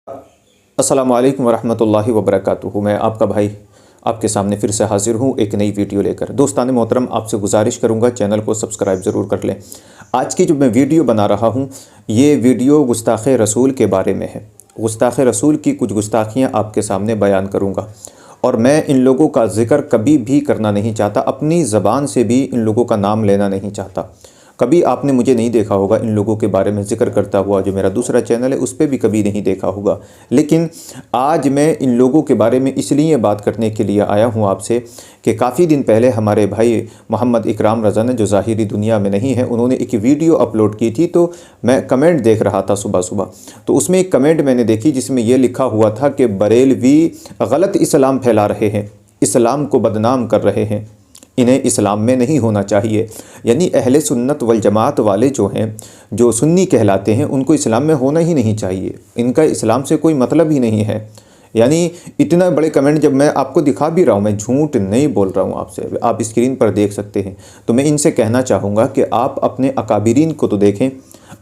अस्सलामु अलैकुम वरहमतुल्लाहि वबरकातुहू। मैं आपका भाई आपके सामने फिर से हाजिर हूँ एक नई वीडियो लेकर। दोस्तान मोहतरम, आपसे गुजारिश करूँगा चैनल को सब्सक्राइब ज़रूर कर लें। आज की जो मैं वीडियो बना रहा हूँ ये वीडियो गुस्ताख़ रसूल के बारे में है। गुस्ताख़ रसूल की कुछ गुस्ताखियाँ आपके सामने बयान करूँगा और मैं इन लोगों का ज़िक्र कभी भी करना नहीं चाहता, अपनी ज़बान से भी इन लोगों का नाम लेना नहीं चाहता। कभी आपने मुझे नहीं देखा होगा इन लोगों के बारे में ज़िक्र करता हुआ, जो मेरा दूसरा चैनल है उस पर भी कभी नहीं देखा होगा। लेकिन आज मैं इन लोगों के बारे में इसलिए बात करने के लिए आया हूँ आपसे कि काफ़ी दिन पहले हमारे भाई मोहम्मद इकराम रज़ा ने, जो ज़ाहिरी दुनिया में नहीं है, उन्होंने एक वीडियो अपलोड की थी। तो मैं कमेंट देख रहा था सुबह सुबह, तो उसमें एक कमेंट मैंने देखी जिसमें यह लिखा हुआ था कि बरेलवी गलत इस्लाम फैला रहे हैं, इस्लाम को बदनाम कर रहे हैं, इन्हें इस्लाम में नहीं होना चाहिए। यानी अहले सुन्नत वल जमात वाले जो हैं, जो सुन्नी कहलाते हैं, उनको इस्लाम में होना ही नहीं चाहिए, इनका इस्लाम से कोई मतलब ही नहीं है। यानी इतना बड़े कमेंट जब मैं आपको दिखा भी रहा हूँ, मैं झूठ नहीं बोल रहा हूँ आपसे, आप स्क्रीन पर देख सकते हैं। तो मैं इनसे कहना चाहूँगा कि आप अपने अकाबिरीन को तो देखें,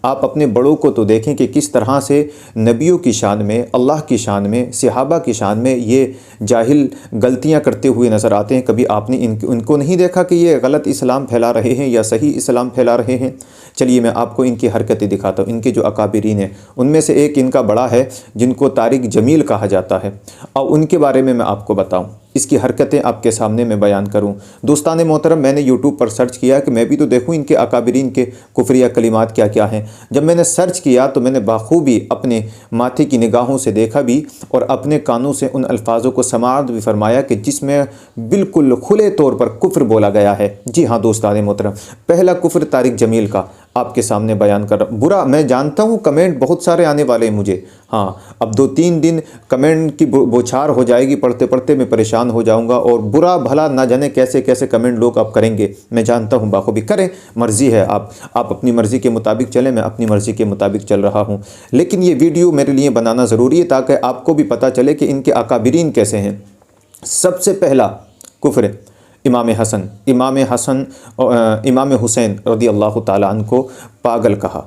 आप अपने बड़ों को तो देखें कि किस तरह से नबियों की शान में, अल्लाह की शान में, सहाबा की शान में ये जाहिल गलतियां करते हुए नज़र आते हैं। कभी आपने इनको नहीं देखा कि ये गलत इस्लाम फैला रहे हैं या सही इस्लाम फैला रहे हैं? चलिए मैं आपको इनकी हरकतें दिखाता हूँ। इनके जो अकाबिरीन हैं उनमें से एक इनका बड़ा है जिनको तारिक जमील कहा जाता है, और उनके बारे में मैं आपको बताऊँ, इसकी हरकतें आपके सामने मैं बयान करूं। दोस्तान मोहतरम, मैंने यूट्यूब पर सर्च किया कि मैं भी तो देखूं इनके अकाबिरीन के कुफरिया कलिमात क्या क्या हैं। जब मैंने सर्च किया तो मैंने बाखूबी अपने माथे की निगाहों से देखा भी और अपने कानों से उन अल्फाजों को समाअत भी फरमाया कि जिसमें बिल्कुल खुले तौर पर कुफ्र बोला गया है। जी हाँ दोस्तान मोहतरम, पहला कुफ्र तारिक जमील का आपके सामने बयान कर रहा। बुरा, मैं जानता हूँ कमेंट बहुत सारे आने वाले हैं मुझे, हाँ, अब 2-3 दिन कमेंट की बौछार हो जाएगी, पढ़ते पढ़ते मैं परेशान हो जाऊंगा और बुरा भला ना जाने कैसे कैसे कमेंट लोग आप करेंगे। मैं जानता हूँ, बाखूबी करें, मर्ज़ी है, आप अपनी मर्ज़ी के मुताबिक चलें, मैं अपनी मर्ज़ी के मुताबिक चल रहा हूँ। लेकिन ये वीडियो मेरे लिए बनाना ज़रूरी है ताकि आपको भी पता चले कि इनके अकाबिरीन कैसे हैं। सबसे पहला कुफ्र इमाम हुसैन रज़ी अल्लाह ताला अन्हु को पागल कहा।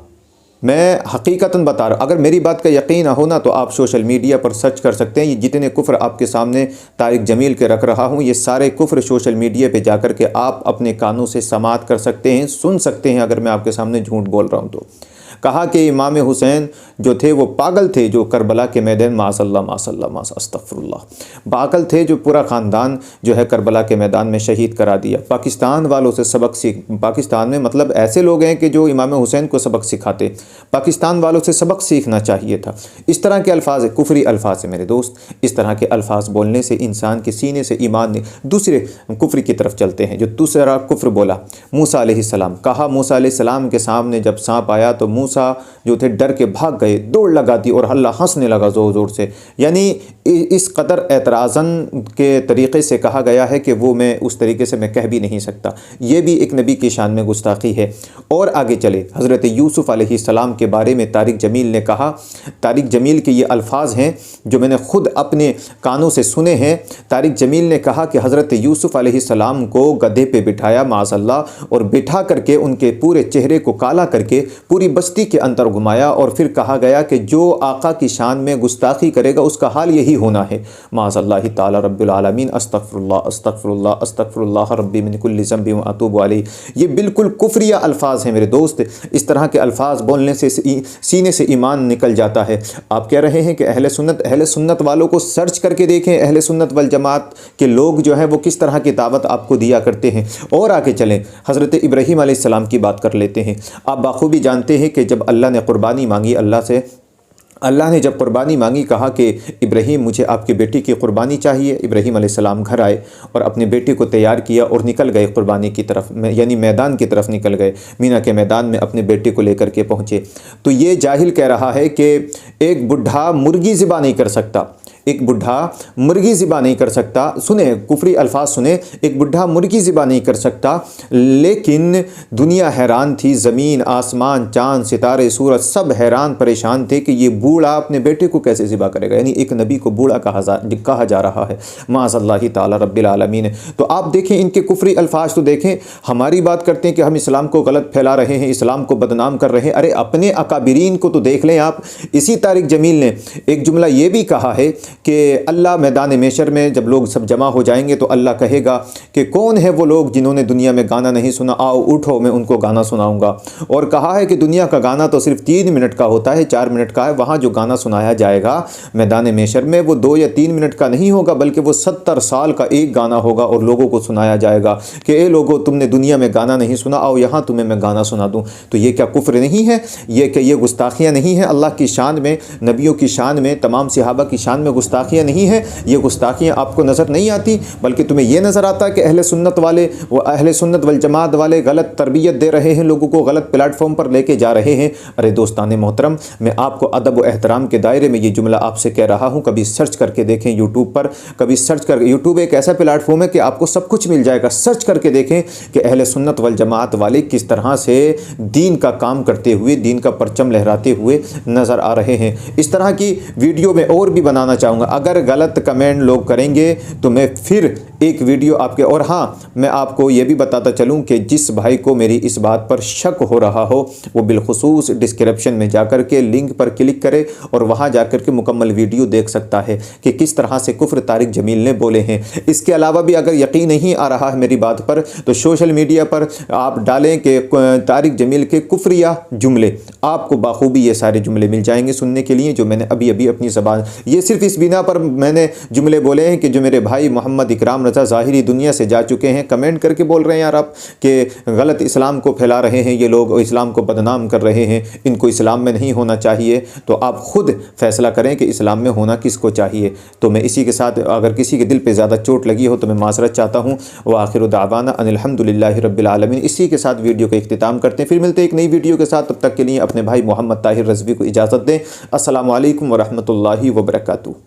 मैं हकीकतन बता रहा हूँ, अगर मेरी बात का यकीन ना हो ना तो आप सोशल मीडिया पर सर्च कर सकते हैं। ये जितने कुफ्र आपके सामने तारिक जमील के रख रहा हूँ, ये सारे कुफ्र सोशल मीडिया पे जाकर के आप अपने कानों से समाअत कर सकते हैं, सुन सकते हैं। अगर मैं आपके सामने झूठ बोल रहा हूँ तो कहा कि इमाम हुसैन जो थे वो पागल थे, जो करबला के मैदान मासल्ला अस्तगफिरुल्लाह, पागल थे, जो पूरा ख़ानदान जो है करबला के मैदान में शहीद करा दिया। पाकिस्तान वालों से सबक सीख, पाकिस्तान में मतलब ऐसे लोग हैं कि जो इमाम हुसैन को सबक सिखाते, पाकिस्तान वालों से सबक सीखना चाहिए था। इस तरह के अल्फाज है, कुफरी अल्फाज है मेरे दोस्त। इस तरह के अल्फाज बोलने से इंसान के सीने से ईमान दूसरे कुफरी की तरफ चलते हैं। जो दूसरा कुफ्र बोला मूसा अलैहिस्सलाम, कहा मूसा अलैहिस्सलाम के सामने जब सांप आया तो मूसा जो थे डर के भाग गए, दौड़ लगा दी और अल्लाह हंसने लगा ज़ोर ज़ोर से। यानी इस कदर एतराज़न के तरीक़े से कहा गया है कि वो मैं उस तरीके से मैं कह भी नहीं सकता। ये भी एक नबी की शान में गुस्ताखी है। और आगे चले, हज़रत यूसुफ़ अलैहिस्सलाम के बारे में तारिक जमील ने कहा, तारिक जमील के ये अल्फाज हैं जो मैंने ख़ुद अपने कानों से सुने हैं। तारिक जमील ने कहा कि हज़रत यूसुफ़ अलैहिस्सलाम को गधे पे बिठाया माज़अल्लाह, और बिठा करके उनके पूरे चेहरे को काला करके पूरी बस्ती के अंदर घुमाया, और फिर कहा गया कि जो आका की शान में गुस्ताखी करेगा उसका हाल यही होना है। माज़अल्लाह ताला रब्बुल आलमीन, अस्तगफिरुल्लाह अस्तगफिरुल्लाह अस्तगफिरुल्लाह रब्बी मिन कुल्लि ज़ंबि व अतूबु अलैह। ये बिल्कुल कुफ्रिया अल्फाज हैं मेरे दोस्त। इस तरह के अल्फाज बोलने से सीने से ईमान निकल जाता है। आप कह रहे हैं कि अहले सुन्नत वालों को सर्च करके देखें, अहले सुन्नत वल जमात के लोग जो हैं वो किस तरह की दावत आपको दिया करते हैं। और आगे चलें, हज़रत इब्राहीम अलैहिस्सलाम की बात कर लेते हैं। आप बाखूबी जानते हैं कि जब अल्लाह ने कुर्बानी मांगी, अल्लाह ने जब कुर्बानी मांगी, कहा कि इब्राहीम मुझे आपके बेटी की कुर्बानी चाहिए। इब्राहीम अलैहिस्सलाम घर आए और अपने बेटे को तैयार किया और निकल गए कुर्बानी की तरफ, यानी मैदान की तरफ निकल गए। मीना के मैदान में अपने बेटे को लेकर के पहुँचे। तो ये जाहिल कह रहा है कि एक बुढ़ा मुर्गी ज़िबा नहीं कर सकता, एक बुढ़ा मुर्गी ज़िबा नहीं कर सकता, सुने कुफरी अल्फाज सुने, एक बुढ़ा मुर्गी ज़िबा नहीं कर सकता, लेकिन दुनिया हैरान थी, ज़मीन आसमान चाँद सितारे सूरज सब हैरान परेशान थे कि ये बूढ़ा अपने बेटे को कैसे ज़िबा करेगा। यानी एक नबी को बूढ़ा कहा जा रहा है, माज़अल्लाहि ताला रब्बिल आलमीन। तो आप देखें इनके कुफरी अल्फाज तो देखें। हमारी बात करते हैं कि हम इस्लाम को गलत फैला रहे हैं, इस्लाम को बदनाम कर रहे हैं। अरे अपने अकाबिरीन को तो देख लें आप। इसी तारिक जमील ने एक जुमला ये भी कहा है कि अल्लाह मैदान मेशर में जब लोग सब जमा हो जाएंगे तो अल्लाह कहेगा कि कौन है वो लोग जिन्होंने दुनिया में गाना नहीं सुना, आओ उठो मैं उनको गाना सुनाऊंगा। और कहा है कि दुनिया का गाना तो सिर्फ 3 मिनट का होता है, 4 मिनट का है। वहाँ जो गाना सुनाया जाएगा मैदान मेशर में वो 2 या 3 मिनट का नहीं होगा, बल्कि वो 70 साल का एक गाना होगा और लोगों को सुनाया जाएगा कि ए लोगों तुमने दुनिया में गाना नहीं सुना, आओ यहाँ तुम्हें मैं गाना सुना दूँ। तो ये क्या कुफ्र नहीं है? ये गुस्ताखियाँ नहीं है? अल्लाह की शान में, नबियों की शान में, तमाम सहाबा की शान में गुस्ताखियाँ नहीं है? ये गुस्ताखियाँ आपको नज़र नहीं आती, बल्कि तुम्हें ये नज़र आता है कि अहले सुन्नत वाले, वो अहले सुन्नत वल जमात वाले गलत तरबियत दे रहे हैं, लोगों को गलत प्लेटफॉर्म पर लेके जा रहे हैं। अरे दोस्ताने मोहतरम, मैं आपको अदब व एहतराम के दायरे में ये जुमला आपसे कह रहा हूँ। कभी सर्च करके देखें यूट्यूब पर, कभी सर्च कर, यूट्यूब एक ऐसा प्लेटफॉर्म है कि आपको सब कुछ मिल जाएगा। सर्च करके देखें कि अहले सुन्नत वल जमात वाले किस तरह से दीन का काम करते हुए, दीन का परचम लहराते हुए नज़र आ रहे हैं। इस तरह की वीडियो मैं और भी बनाना चाहूँगा। अगर गलत कमेंट लोग करेंगे तो मैं फिर एक वीडियो आपके, और हाँ मैं आपको ये भी बताता चलूँ कि जिस भाई को मेरी इस बात पर शक हो रहा हो वो बिलखुसूस डिस्क्रिप्शन में जाकर के लिंक पर क्लिक करे और वहाँ जाकर के मुकम्मल वीडियो देख सकता है कि किस तरह से कुफ्र तारिक जमील ने बोले हैं। इसके अलावा भी अगर यकीन नहीं आ रहा है मेरी बात पर तो सोशल मीडिया पर आप डालें कि तारिक जमील के कुफ्रिया जुमले, आपको बाखूबी ये सारे जुमले मिल जाएंगे सुनने के लिए जो मैंने अभी अभी अपनी ज़बान, ये सिर्फ इस बिना पर मैंने जुमले बोले हैं कि जो मेरे भाई मोहम्मद इकराम रज़ा ज़ाहिरी दुनिया से जा चुके हैं, कमेंट करके बोल रहे हैं यार आप कि गलत इस्लाम को फैला रहे हैं ये लोग, इस्लाम को बदनाम कर रहे हैं, इनको इस्लाम में नहीं होना चाहिए। तो आप खुद फैसला करें कि इस्लाम में होना किसको चाहिए। तो मैं इसी के साथ, अगर किसी के दिल पे ज़्यादा चोट लगी हो तो मैं माज़रत चाहता हूँ। व आखिर दावाना अनिल हम्दुलिल्लाहि रब्बिल आलमीन। इसी के साथ वीडियो का इख्तिताम करते हैं, फिर मिलते हैं एक नई वीडियो के साथ। तब तक के लिए अपने भाई मोहम्मद ताहिर रज़वी को इजाज़त दें। अस्सलामु अलैकुम व रहमतुल्लाहि व बरकातुहू।